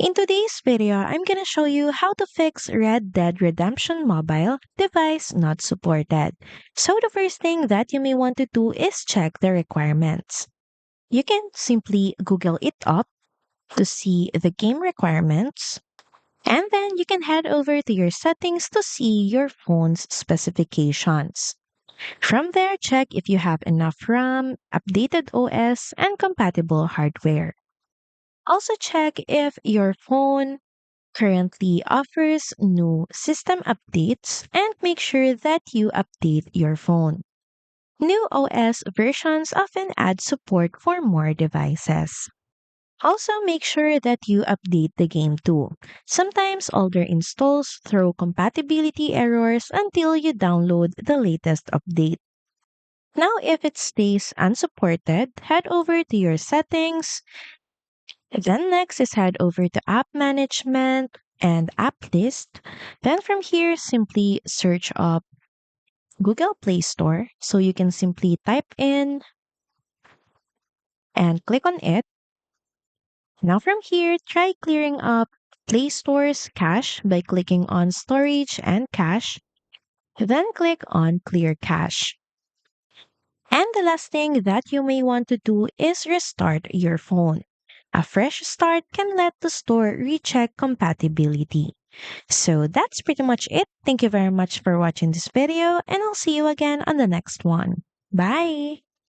In today's video, I'm gonna show you how to fix Red Dead Redemption Mobile device not supported. So the first thing that you may want to do is check the requirements. You can simply Google it up to see the game requirements, and then you can head over to your settings to see your phone's specifications. From there, check if you have enough RAM, updated OS, and compatible hardware. Also check if your phone currently offers new system updates and make sure that you update your phone. New OS versions often add support for more devices. Also, make sure that you update the game too. Sometimes older installs throw compatibility errors until you download the latest update. Now, if it stays unsupported, head over to your settings. Then next is head over to app management and app list. Then from here, simply search up Google Play Store. So you can simply type in and click on it. Now from here, try clearing up Play Store's cache by clicking on Storage and Cache. Then click on Clear Cache. And the last thing that you may want to do is restart your phone. A fresh start can let the store recheck compatibility. So that's pretty much it. Thank you very much for watching this video, and I'll see you again on the next one. Bye!